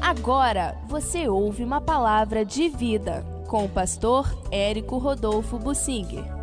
Agora você ouve uma palavra de vida com o pastor Érico Rodolfo Bussinger.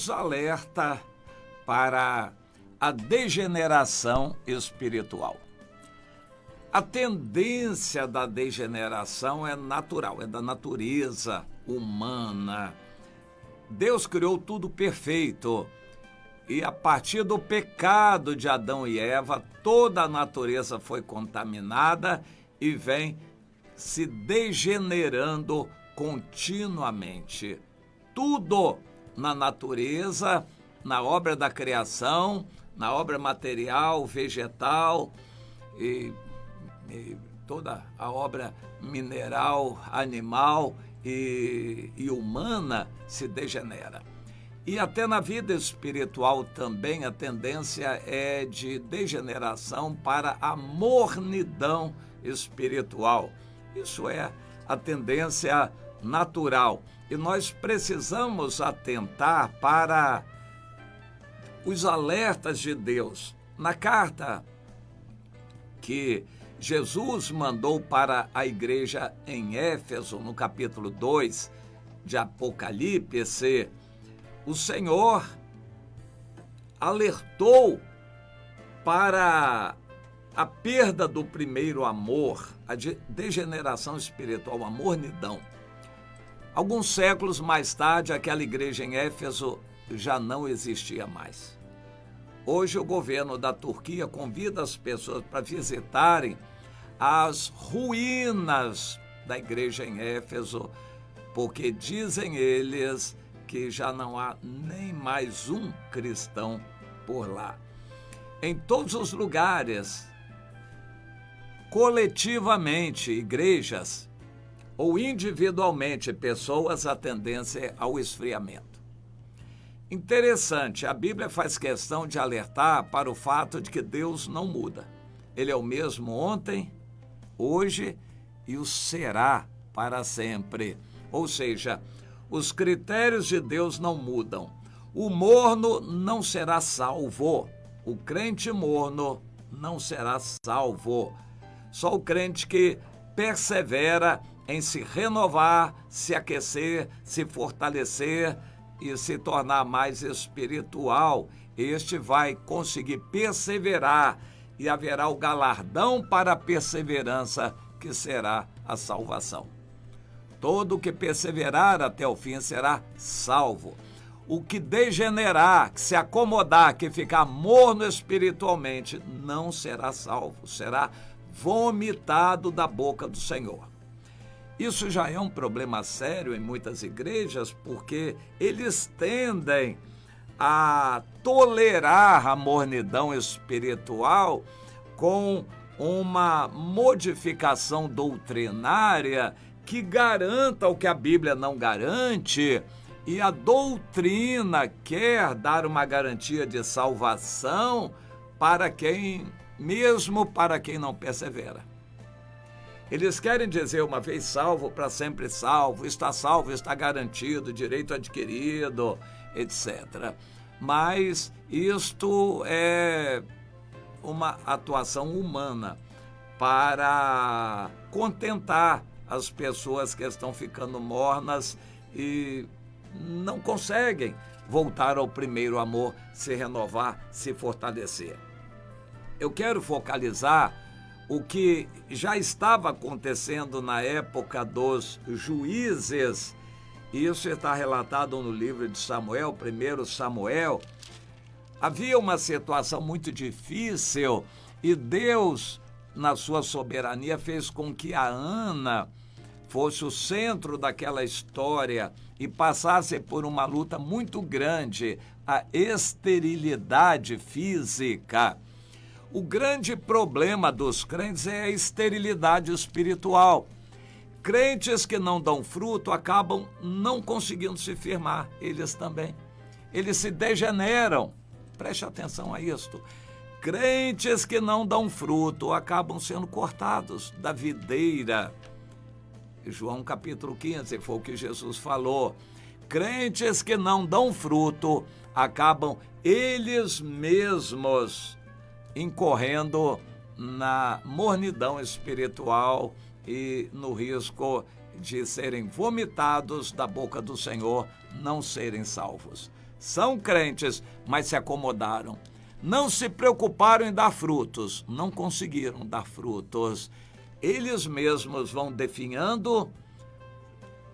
Deus alerta para a degeneração espiritual. A tendência da degeneração é natural, é da natureza humana. Deus criou tudo perfeito e a partir do pecado de Adão e Eva, toda a natureza foi contaminada e vem se degenerando continuamente. Tudo na natureza, na obra da criação, na obra material, vegetal e toda a obra mineral, animal e humana se degenera. E até na vida espiritual também a tendência é de degeneração para a mornidão espiritual. Isso é a tendência natural. E nós precisamos atentar para os alertas de Deus. Na carta que Jesus mandou para a igreja em Éfeso, no capítulo 2 de Apocalipse, o Senhor alertou para a perda do primeiro amor, a degeneração espiritual, a mornidão. Alguns séculos mais tarde, aquela igreja em Éfeso já não existia mais. Hoje, o governo da Turquia convida as pessoas para visitarem as ruínas da igreja em Éfeso, porque dizem eles que já não há nem mais um cristão por lá. Em todos os lugares, coletivamente, igrejas, ou individualmente, pessoas, a tendência é ao esfriamento. Interessante, a Bíblia faz questão de alertar para o fato de que Deus não muda. Ele é o mesmo ontem, hoje e o será para sempre. Ou seja, os critérios de Deus não mudam. O morno não será salvo. O crente morno não será salvo. Só o crente que persevera em se renovar, se aquecer, se fortalecer e se tornar mais espiritual, este vai conseguir perseverar e haverá o galardão para a perseverança, que será a salvação. Todo que perseverar até o fim será salvo. O que degenerar, que se acomodar, que ficar morno espiritualmente, não será salvo, será vomitado da boca do Senhor. Isso já é um problema sério em muitas igrejas, porque eles tendem a tolerar a mornidão espiritual com uma modificação doutrinária que garanta o que a Bíblia não garante, e a doutrina quer dar uma garantia de salvação mesmo para quem não persevera. Eles querem dizer uma vez salvo, para sempre salvo, está garantido, direito adquirido, etc. Mas isto é uma atuação humana para contentar as pessoas que estão ficando mornas e não conseguem voltar ao primeiro amor, se renovar, se fortalecer. Eu quero focalizar o que já estava acontecendo na época dos juízes. Isso está relatado no livro de Samuel, 1 Samuel. Havia uma situação muito difícil e Deus, na sua soberania, fez com que a Ana fosse o centro daquela história e passasse por uma luta muito grande, a esterilidade física. O grande problema dos crentes é a esterilidade espiritual. Crentes que não dão fruto acabam não conseguindo se firmar, eles também. Eles se degeneram. Preste atenção a isto. Crentes que não dão fruto acabam sendo cortados da videira. João capítulo 15, foi o que Jesus falou. Crentes que não dão fruto acabam eles mesmos incorrendo na mornidão espiritual e no risco de serem vomitados da boca do Senhor, não serem salvos. São crentes, mas se acomodaram. Não se preocuparam em dar frutos, não conseguiram dar frutos. Eles mesmos vão definhando,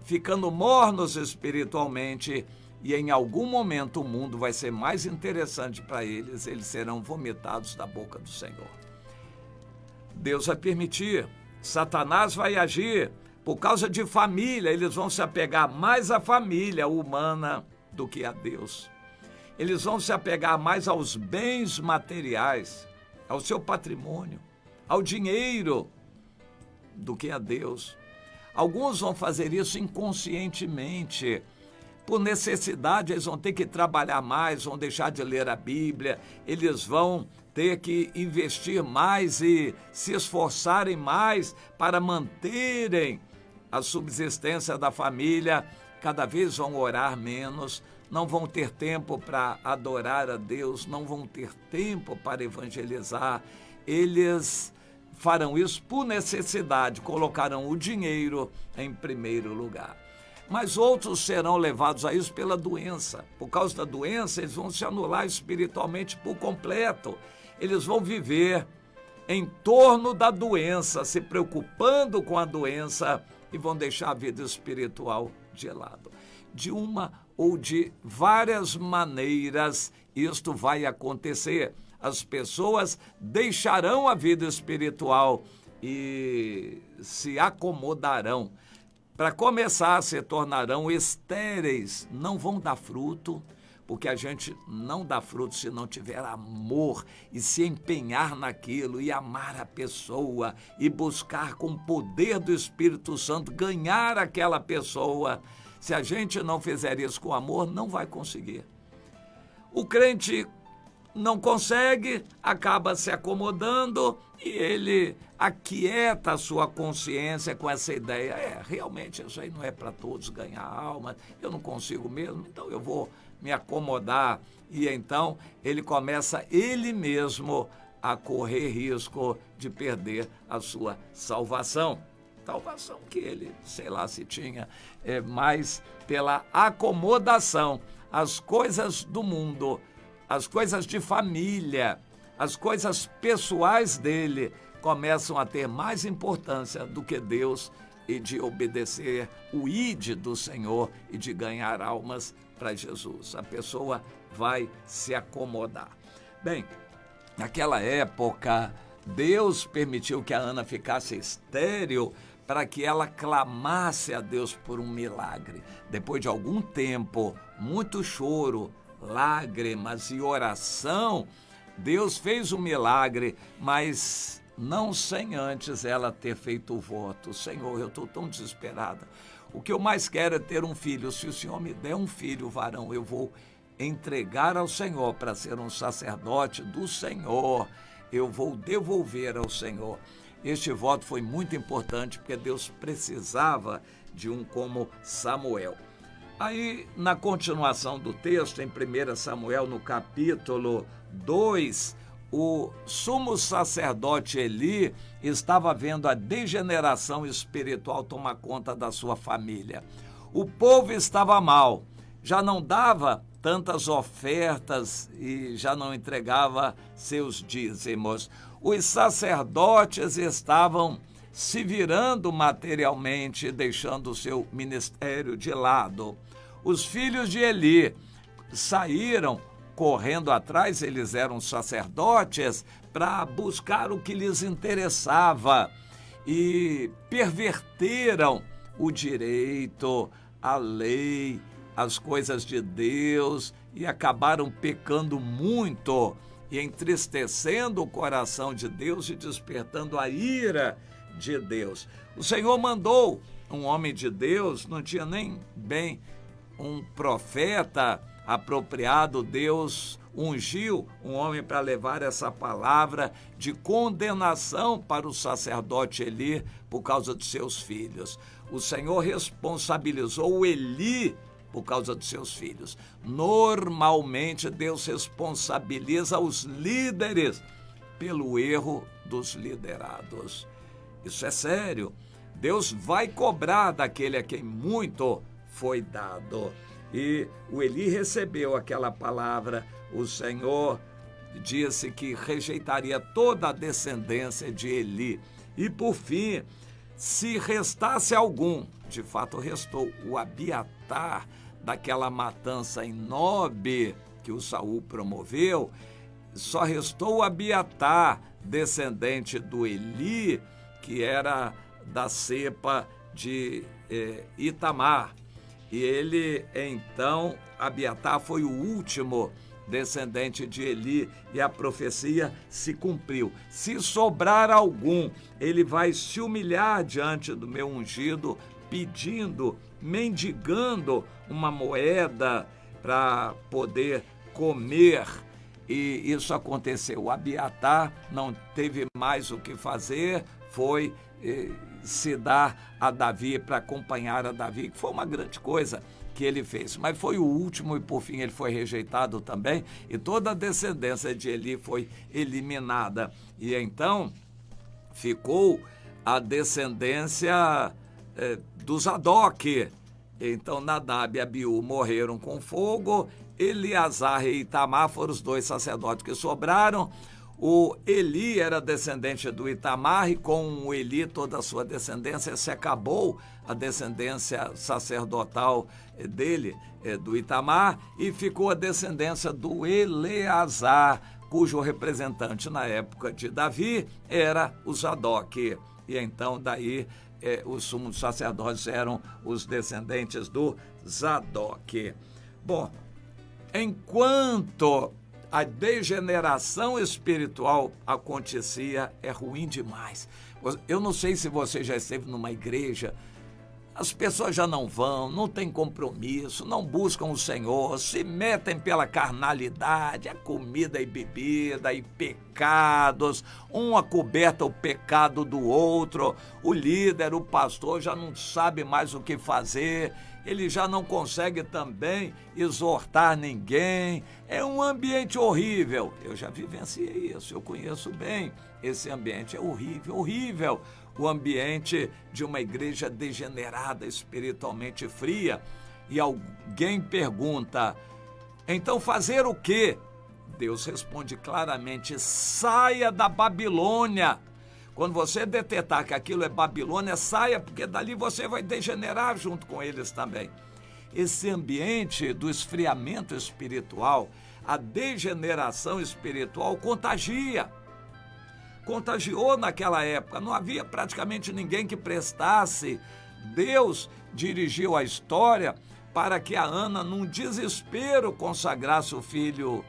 ficando mornos espiritualmente, e em algum momento o mundo vai ser mais interessante para eles, eles serão vomitados da boca do Senhor. Deus vai permitir, Satanás vai agir, por causa de família, eles vão se apegar mais à família humana do que a Deus. Eles vão se apegar mais aos bens materiais, ao seu patrimônio, ao dinheiro, do que a Deus. Alguns vão fazer isso inconscientemente. Por necessidade, eles vão ter que trabalhar mais, vão deixar de ler a Bíblia, eles vão ter que investir mais e se esforçarem mais para manterem a subsistência da família. Cada vez vão orar menos, não vão ter tempo para adorar a Deus, não vão ter tempo para evangelizar. Eles farão isso por necessidade, colocarão o dinheiro em primeiro lugar. Mas outros serão levados a isso pela doença. Por causa da doença, eles vão se anular espiritualmente por completo. Eles vão viver em torno da doença, se preocupando com a doença, e vão deixar a vida espiritual de lado. De uma ou de várias maneiras, isto vai acontecer. As pessoas deixarão a vida espiritual e se acomodarão. Para começar, se tornarão estéreis, não vão dar fruto, porque a gente não dá fruto se não tiver amor e se empenhar naquilo e amar a pessoa e buscar com o poder do Espírito Santo ganhar aquela pessoa. Se a gente não fizer isso com amor, não vai conseguir. O crente não consegue, acaba se acomodando e ele aquieta a sua consciência com essa ideia. Realmente isso aí não é para todos ganhar alma, eu não consigo mesmo, então eu vou me acomodar. E então ele começa ele mesmo a correr risco de perder a sua salvação. Salvação que ele, sei lá se tinha, mas pela acomodação, as coisas do mundo, as coisas de família, as coisas pessoais dele começam a ter mais importância do que Deus e de obedecer o ide do Senhor e de ganhar almas para Jesus. A pessoa vai se acomodar. Bem, naquela época, Deus permitiu que a Ana ficasse estéril para que ela clamasse a Deus por um milagre. Depois de algum tempo, muito choro, lágrimas e oração, Deus fez um milagre, mas não sem antes ela ter feito o voto. Senhor, eu estou tão desesperada. O que eu mais quero é ter um filho. Se o Senhor me der um filho varão, eu vou entregar ao Senhor para ser um sacerdote do Senhor. Eu vou devolver ao Senhor. Este voto foi muito importante porque Deus precisava de um como Samuel. Aí, na continuação do texto, em 1 Samuel, no capítulo 2, o sumo sacerdote Eli estava vendo a degeneração espiritual tomar conta da sua família. O povo estava mal, já não dava tantas ofertas e já não entregava seus dízimos. Os sacerdotes estavam se virando materialmente, deixando o seu ministério de lado. Os filhos de Eli saíram correndo atrás, eles eram sacerdotes, para buscar o que lhes interessava e perverteram o direito, a lei, as coisas de Deus e acabaram pecando muito e entristecendo o coração de Deus e despertando a ira de Deus. O Senhor mandou um homem de Deus, não tinha nem bem um profeta apropriado, Deus ungiu um homem para levar essa palavra de condenação para o sacerdote Eli por causa de seus filhos. O Senhor responsabilizou o Eli por causa dos seus filhos. Normalmente, Deus responsabiliza os líderes pelo erro dos liderados. Isso é sério. Deus vai cobrar daquele a quem muito foi dado. E o Eli recebeu aquela palavra. O Senhor disse que rejeitaria toda a descendência de Eli. E, por fim, se restasse algum, de fato restou, o Abiatar, daquela matança em Nobe que o Saul promoveu, só restou o Abiatar, descendente do Eli, que era da cepa de Itamar. E ele, então, Abiatar foi o último descendente de Eli, e a profecia se cumpriu. Se sobrar algum, ele vai se humilhar diante do meu ungido, pedindo, mendigando uma moeda para poder comer. E isso aconteceu. O Abiatar não teve mais o que fazer, foi se dar a Davi, para acompanhar a Davi, que foi uma grande coisa que ele fez, mas foi o último e por fim ele foi rejeitado também, e toda a descendência de Eli foi eliminada. E então ficou a descendência do Zadok. Então Nadab e Abiú morreram com fogo, Eleazar e Itamar foram os dois sacerdotes que sobraram. O Eli era descendente do Itamar, e com o Eli toda a sua descendência, se acabou a descendência sacerdotal dele, do Itamar, e ficou a descendência do Eleazar, cujo representante na época de Davi era o Zadok. E então daí os sumos sacerdotes eram os descendentes do Zadok. Bom, enquanto a degeneração espiritual acontecia, é ruim demais. Eu não sei se você já esteve numa igreja, as pessoas já não vão, não têm compromisso, não buscam o Senhor, se metem pela carnalidade, a comida e bebida e pecados, um acoberta o pecado do outro, o líder, o pastor já não sabe mais o que fazer, ele já não consegue também exortar ninguém, é um ambiente horrível. Eu já vivenciei isso, eu conheço bem esse ambiente, é horrível, horrível. O ambiente de uma igreja degenerada, espiritualmente fria. E alguém pergunta, então fazer o quê? Deus responde claramente, saia da Babilônia. Quando você detectar que aquilo é Babilônia, saia, porque dali você vai degenerar junto com eles também. Esse ambiente do esfriamento espiritual, a degeneração espiritual contagia. Contagiou naquela época, não havia praticamente ninguém que prestasse. Deus dirigiu a história para que a Ana, num desespero, consagrasse o filho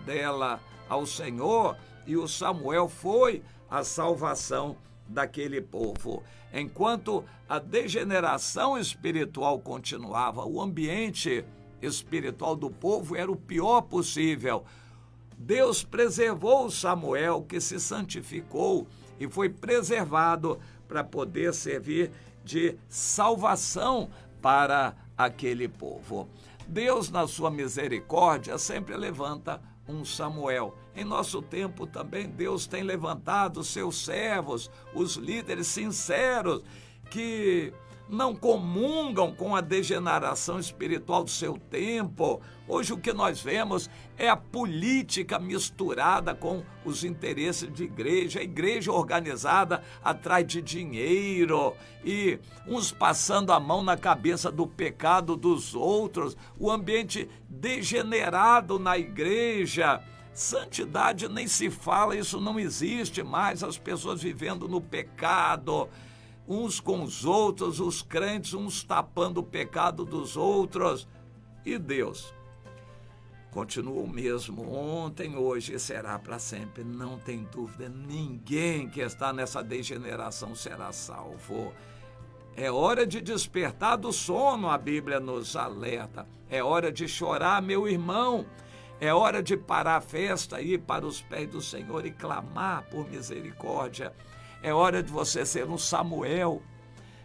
dela ao Senhor, e o Samuel foi a salvação daquele povo. Enquanto a degeneração espiritual continuava, o ambiente espiritual do povo era o pior possível. Deus preservou Samuel, que se santificou e foi preservado para poder servir de salvação para aquele povo. Deus, na sua misericórdia, sempre levanta um Samuel. Em nosso tempo também Deus tem levantado os seus servos, os líderes sinceros, que não comungam com a degeneração espiritual do seu tempo. Hoje o que nós vemos é a política misturada com os interesses de igreja, a igreja organizada atrás de dinheiro, e uns passando a mão na cabeça do pecado dos outros, o ambiente degenerado na igreja. Santidade nem se fala, isso não existe mais, as pessoas vivendo no pecado, uns com os outros, os crentes, uns tapando o pecado dos outros. E Deus, continua o mesmo, ontem, hoje e será para sempre. Não tem dúvida, ninguém que está nessa degeneração será salvo. É hora de despertar do sono, a Bíblia nos alerta. É hora de chorar, meu irmão. É hora de parar a festa, ir para os pés do Senhor e clamar por misericórdia. É hora de você ser um Samuel.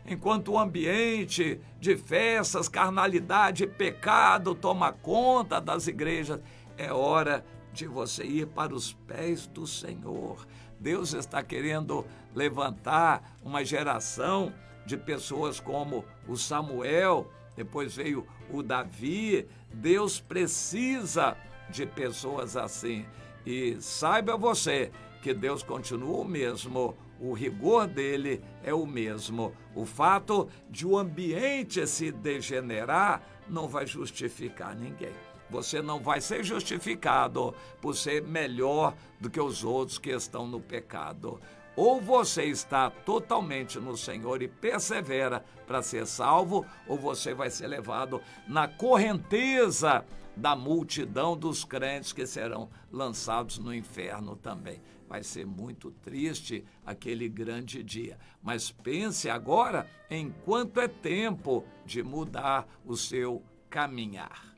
Enquanto o ambiente de festas, carnalidade e pecado toma conta das igrejas, é hora de você ir para os pés do Senhor. Deus está querendo levantar uma geração de pessoas como o Samuel, depois veio o Davi. Deus precisa de pessoas assim. E saiba você que Deus continua o mesmo, o rigor dele é o mesmo. O fato de o ambiente se degenerar não vai justificar ninguém. Você não vai ser justificado por ser melhor do que os outros que estão no pecado. Ou você está totalmente no Senhor e persevera para ser salvo, ou você vai ser levado na correnteza da multidão dos crentes que serão lançados no inferno também. Vai ser muito triste aquele grande dia. Mas pense agora enquanto é tempo de mudar o seu caminhar.